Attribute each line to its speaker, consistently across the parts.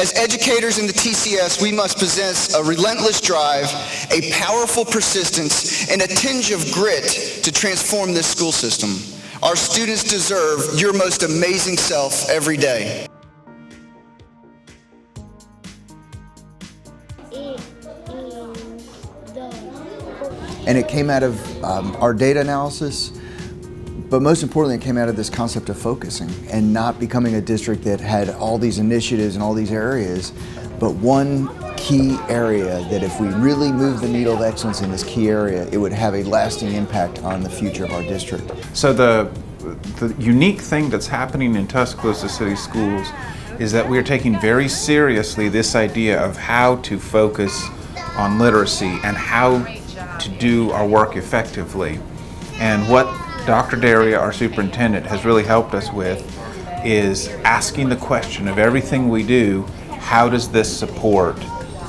Speaker 1: As educators in the TCS, we must possess a relentless drive, a powerful persistence, and a tinge of grit to transform this school system. Our students deserve your most amazing self every day.
Speaker 2: And it came out of our data analysis, but most importantly, it came out of this concept of focusing and not becoming a district that had all these initiatives and all these areas, but one key area that if we really move the needle of excellence in this key area, it would have a lasting impact on the future of our district.
Speaker 3: So the unique thing that's happening in Tuscaloosa City Schools is that we are taking very seriously this idea of how to focus on literacy and how to do our work effectively. And what Dr. Daria, our superintendent, has really helped us with is asking the question of everything we do, how does this support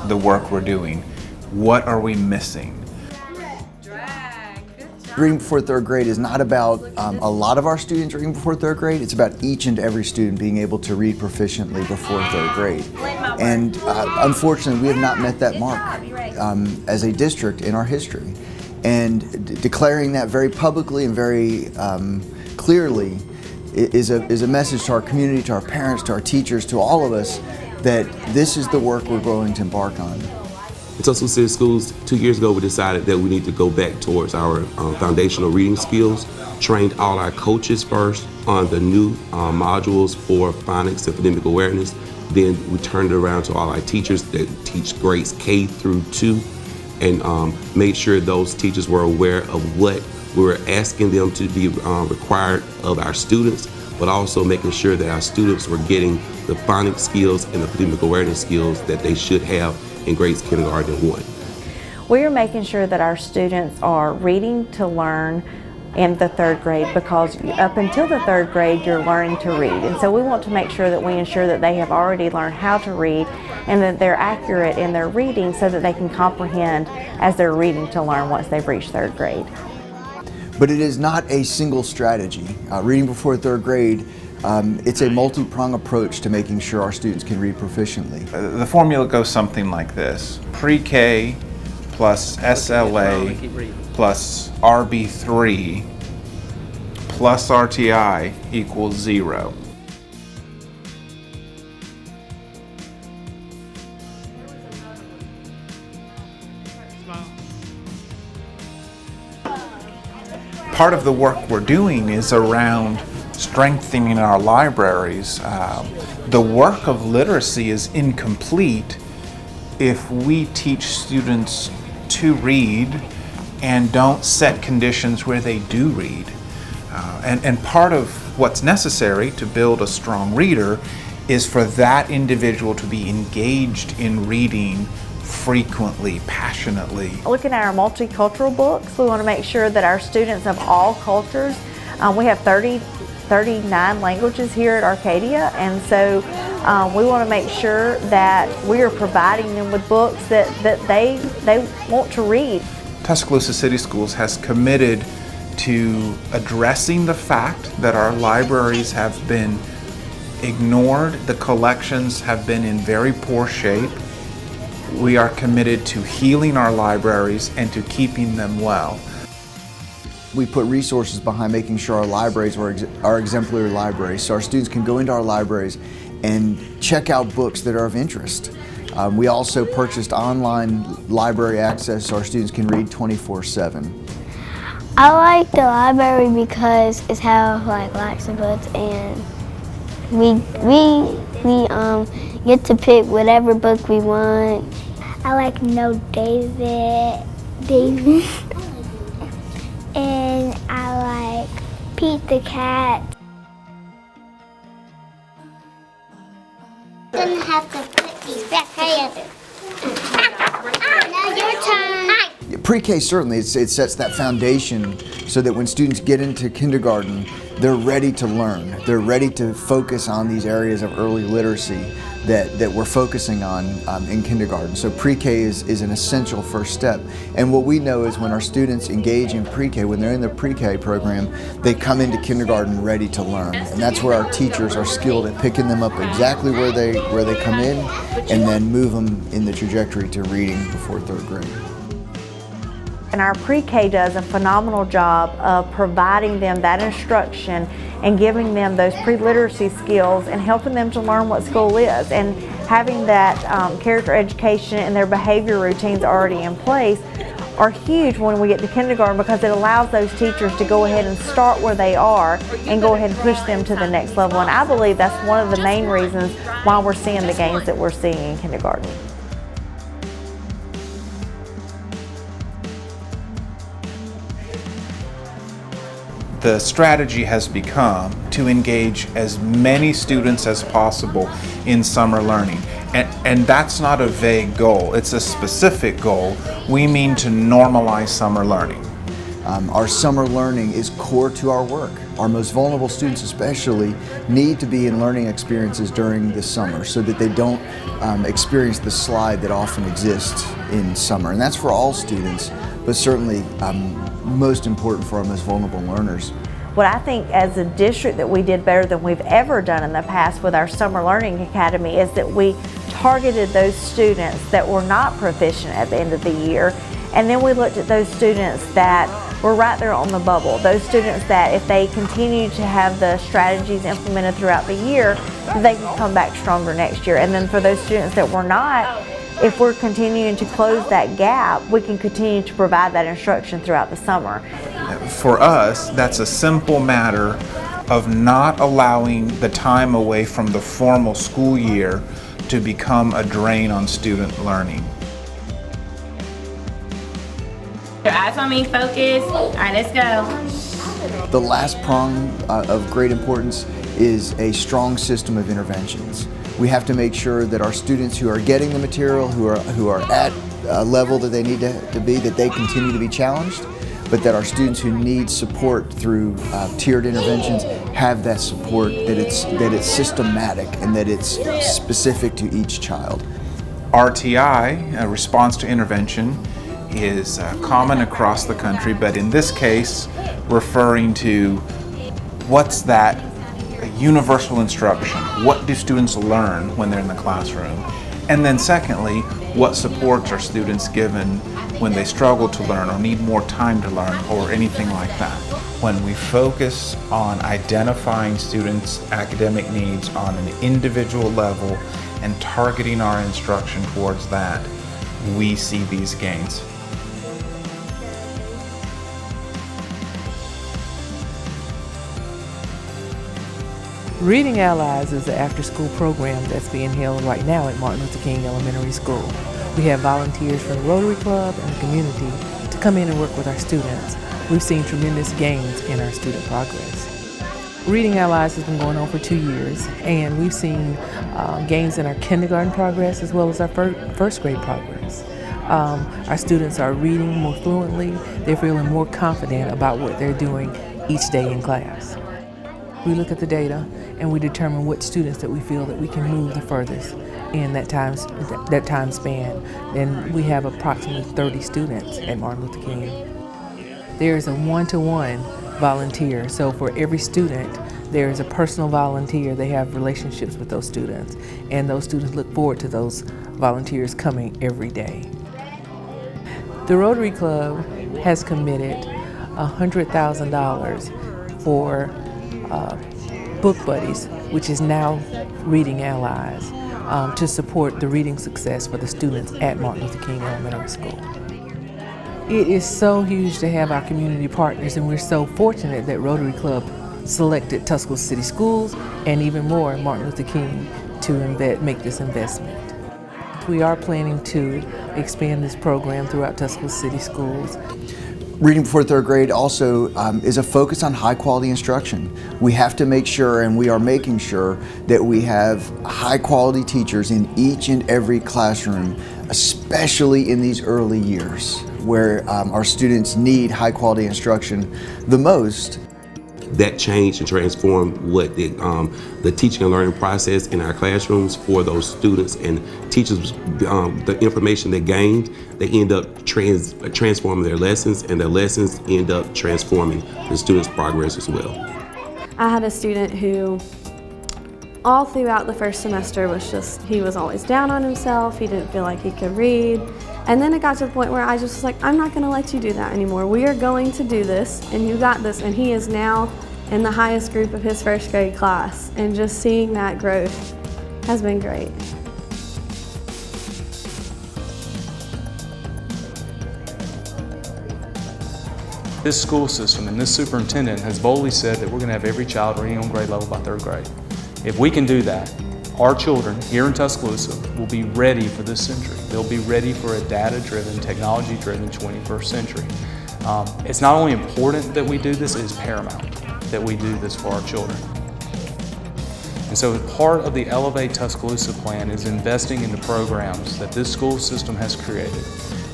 Speaker 3: the work we're doing? What are we missing?
Speaker 2: Reading before third grade is not about a lot of our students reading before third grade. It's about each and every student being able to read proficiently before third grade. And unfortunately, we have not met that mark as a district in our history. And declaring that very publicly and very clearly is a message to our community, to our parents, to our teachers, to all of us, that this is the work we're going to embark on.
Speaker 4: In Tuscaloosa City Schools, 2 years ago, we decided that we need to go back towards our foundational reading skills, trained all our coaches first on the new modules for phonics and phonemic awareness. Then we turned it around to all our teachers that teach grades K through 2 and made sure those teachers were aware of what we were asking them to be required of our students, but also making sure that our students were getting the phonics skills and the phonemic awareness skills that they should have in grades kindergarten and 1.
Speaker 5: We are making sure that our students are reading to learn in the third grade, because up until the third grade you're learning to read, and so we want to make sure that we ensure that they have already learned how to read and that they're accurate in their reading so that they can comprehend as they're reading to learn once they've reached third grade.
Speaker 2: But it is not a single strategy. Reading before third grade, it's a multi-pronged approach to making sure our students can read proficiently.
Speaker 3: The formula goes something like this: pre-K plus SLA plus RB3 plus RTI equals 0. Part of the work we're doing is around strengthening our libraries. The work of literacy is incomplete if we teach students to read and don't set conditions where they do read. And part of what's necessary to build a strong reader is for that individual to be engaged in reading frequently, passionately.
Speaker 5: Looking at our multicultural books, we want to make sure that our students of all cultures, we have 39 languages here at Arcadia, and so we want to make sure that we are providing them with books that they want to read.
Speaker 3: Tuscaloosa City Schools has committed to addressing the fact that our libraries have been ignored. The collections have been in very poor shape. We are committed to healing our libraries and to keeping them well.
Speaker 2: We put resources behind making sure our libraries are exemplary libraries, so our students can go into our libraries and check out books that are of interest. We also purchased online library access so our students can read 24/7.
Speaker 6: I like the library because it's have lots of books, and we get to pick whatever book we want. I like No David, and I like Pete the Cat. Didn't have to put these back together. Now your turn.
Speaker 2: Pre-K certainly, it sets that foundation so that when students get into kindergarten, they're ready to learn. They're ready to focus on these areas of early literacy. that we're focusing on in kindergarten. So pre-K is an essential first step. And what we know is when our students engage in pre-K, when they're in the pre-K program, they come into kindergarten ready to learn. And that's where our teachers are skilled at picking them up exactly where they come in and then move them in the trajectory to reading before third grade.
Speaker 5: And our pre-K does a phenomenal job of providing them that instruction and giving them those pre-literacy skills and helping them to learn what school is. And having that character education and their behavior routines already in place are huge when we get to kindergarten, because it allows those teachers to go ahead and start where they are and go ahead and push them to the next level. And I believe that's one of the main reasons why we're seeing the gains that we're seeing in kindergarten.
Speaker 3: The strategy has become to engage as many students as possible in summer learning. And that's not a vague goal, it's a specific goal. We mean to normalize summer learning.
Speaker 2: Our summer learning is core to our work. Our most vulnerable students especially need to be in learning experiences during the summer so that they don't experience the slide that often exists in summer. And that's for all students, but certainly most important for our most vulnerable learners.
Speaker 5: What I think as a district that we did better than we've ever done in the past with our Summer Learning Academy is that we targeted those students that were not proficient at the end of the year, and then we looked at those students that were right there on the bubble, those students that if they continue to have the strategies implemented throughout the year, they can come back stronger next year. And then for those students that were not, if we're continuing to close that gap, we can continue to provide that instruction throughout the summer.
Speaker 3: For us, that's a simple matter of not allowing the time away from the formal school year to become a drain on student learning.
Speaker 7: Your eyes on me, focus. All right, let's go.
Speaker 2: The last prong of great importance is a strong system of interventions. We have to make sure that our students who are getting the material, who are at a level that they need to be, that they continue to be challenged, but that our students who need support through tiered interventions have that support, that it's systematic and that it's specific to each child.
Speaker 3: RTI, a response to intervention, is common across the country, but in this case, referring to what's that universal instruction. What do students learn when they're in the classroom? And then secondly, what supports are students given when they struggle to learn or need more time to learn or anything like that? When we focus on identifying students' academic needs on an individual level and targeting our instruction towards that, we see these gains.
Speaker 8: Reading Allies is an after-school program that's being held right now at Martin Luther King Elementary School. We have volunteers from the Rotary Club and the community to come in and work with our students. We've seen tremendous gains in our student progress. Reading Allies has been going on for 2 years, and we've seen gains in our kindergarten progress as well as our first grade progress. Our students are reading more fluently. They're feeling more confident about what they're doing each day in class. We look at the data and we determine what students that we feel that we can move the furthest in that time span. And we have approximately 30 students at Martin Luther King. There's a one-to-one volunteer. So for every student, there is a personal volunteer. They have relationships with those students, and those students look forward to those volunteers coming every day. The Rotary Club has committed $100,000 for Book Buddies, which is now Reading Allies, to support the reading success for the students at Martin Luther King Elementary School. It is so huge to have our community partners, and we're so fortunate that Rotary Club selected Tuscaloosa City Schools and even more Martin Luther King to make this investment. We are planning to expand this program throughout Tuscaloosa City Schools.
Speaker 2: Reading before third grade also is a focus on high quality instruction. We have to make sure, and we are making sure, that we have high quality teachers in each and every classroom, especially in these early years where our students need high quality instruction the most.
Speaker 4: that changed and transformed what the teaching and learning process in our classrooms for those students and teachers. The information they gained, they end up transforming their lessons, and their lessons end up transforming the students' progress as well.
Speaker 9: I had a student who all throughout the first semester he was always down on himself. He didn't feel like he could read. And then it got to the point where I just was like, I'm not gonna let you do that anymore. We are going to do this, and you got this. And he is now in the highest group of his first grade class. And just seeing that growth has been great.
Speaker 10: This school system and this superintendent has boldly said that we're going to have every child reading on grade level by third grade. If we can do that, our children here in Tuscaloosa will be ready for this century. They'll be ready for a data-driven, technology-driven 21st century. It's not only important that we do this, it is paramount that we do this for our children. And so part of the Elevate Tuscaloosa plan is investing in the programs that this school system has created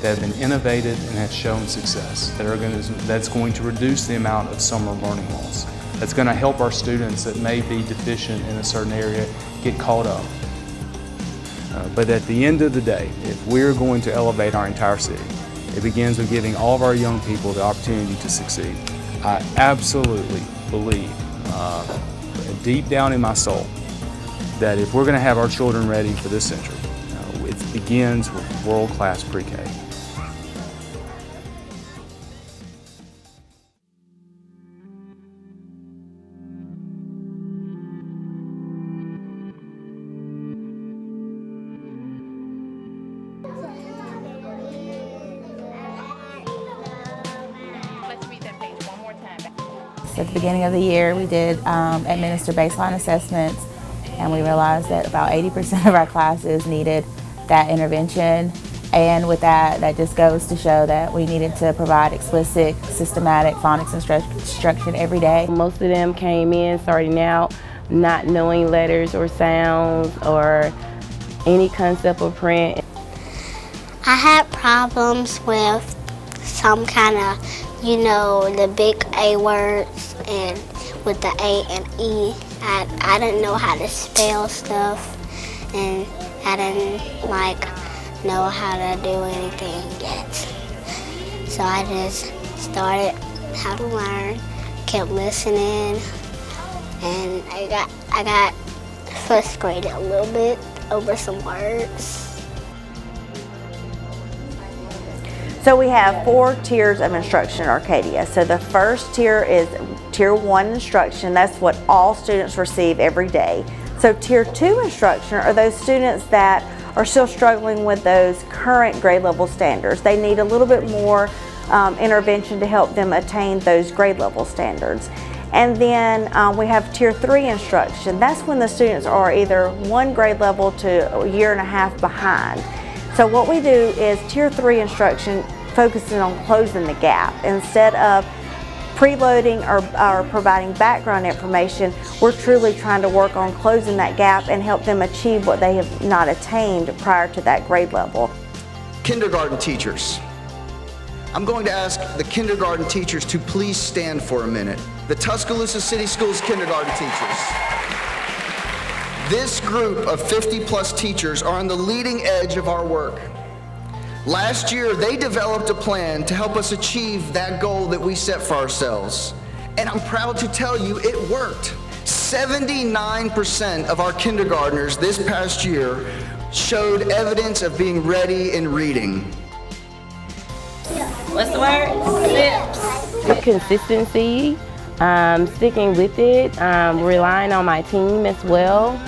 Speaker 10: that have been innovated and have shown success, that's going to reduce the amount of summer learning loss. That's going to help our students that may be deficient in a certain area get caught up. But at the end of the day, if we're going to elevate our entire city, it begins with giving all of our young people the opportunity to succeed. I absolutely believe, deep down in my soul, that if we're going to have our children ready for this century, it begins with world-class pre-K.
Speaker 11: At the beginning of the year, we did administer baseline assessments, and we realized that about 80% of our classes needed that intervention. And with that, that just goes to show that we needed to provide explicit, systematic phonics instruction every day.
Speaker 7: Most of them came in starting out not knowing letters or sounds or any concept of print.
Speaker 6: I had problems with some kind of, the big A words and with the A and E. I didn't know how to spell stuff, and I didn't know how to do anything yet. So I just started how to learn, kept listening, and I got frustrated a little bit over some words.
Speaker 5: So we have 4 tiers of instruction in Arcadia. So the first tier is Tier 1 instruction. That's what all students receive every day. So Tier 2 instruction are those students that are still struggling with those current grade level standards. They need a little bit more intervention to help them attain those grade level standards. And then we have Tier 3 instruction. That's when the students are either 1 grade level to a year and a half behind. So what we do is Tier 3 instruction focusing on closing the gap. Instead of preloading or providing background information, we're truly trying to work on closing that gap and help them achieve what they have not attained prior to that grade level.
Speaker 1: Kindergarten teachers. I'm going to ask the kindergarten teachers to please stand for a minute. The Tuscaloosa City Schools kindergarten teachers. This group of 50+ teachers are on the leading edge of our work. Last year, they developed a plan to help us achieve that goal that we set for ourselves. And I'm proud to tell you it worked. 79% of our kindergartners this past year showed evidence of being ready in reading.
Speaker 7: What's the word? Sips. Consistency, sticking with it, relying on my team as well,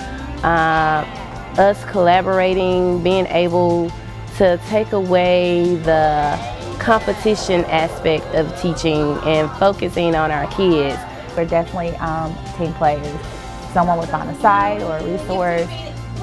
Speaker 7: us collaborating, being able to take away the competition aspect of teaching and focusing on our kids.
Speaker 11: We're definitely team players. Someone would find a site or a resource.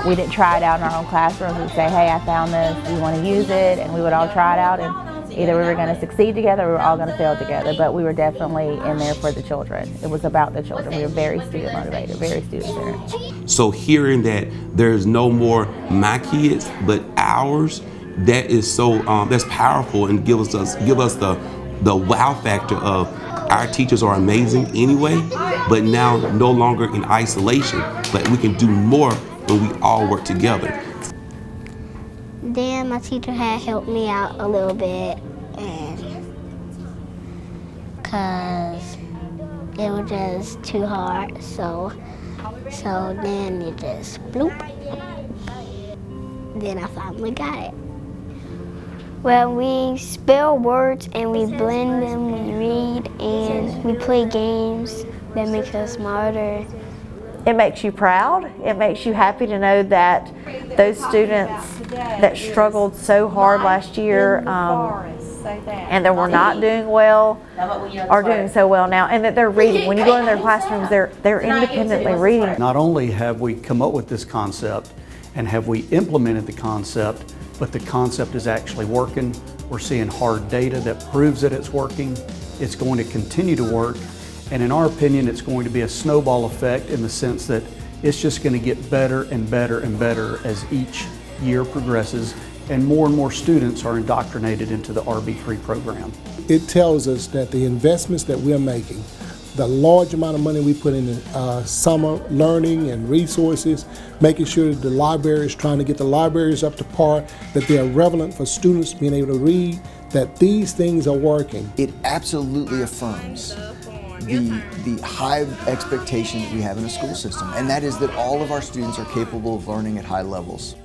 Speaker 11: We didn't try it out in our own classrooms. We'd say, hey, I found this, do you want to use it? And we would all try it out, and either we were going to succeed together or we were all going to fail together, but we were definitely in there for the children. It was about the children. We were very student motivated, very student centered.
Speaker 4: So hearing that there's no more my kids, but ours, that is so, that's powerful and give us the wow factor of Our teachers are amazing anyway, but now no longer in isolation, but we can do more when we all work together.
Speaker 6: Then my teacher had helped me out a little bit, and because it was just too hard, so then it just bloop. Then I finally got it.
Speaker 12: Well, we spell words and we blend them, we read, and we play games that make us smarter.
Speaker 5: It makes you proud. It makes you happy to know that those students that struggled so hard last year and that were not doing well are doing so well now, and that they're reading. When you go in their classrooms, they're independently reading.
Speaker 13: Not only have we come up with this concept and have we implemented the concept, but the concept is actually working. We're seeing hard data that proves that it's working. It's going to continue to work. And in our opinion, it's going to be a snowball effect in the sense that it's just going to get better and better and better as each year progresses and more students are indoctrinated into the RB3 program.
Speaker 14: It tells us that the investments that we're making, the large amount of money we put in summer learning and resources, making sure that the library is trying to get the libraries up to par, that they are relevant for students being able to read, that these things are working.
Speaker 2: It absolutely affirms the high expectation that we have in a school system, and that is that all of our students are capable of learning at high levels.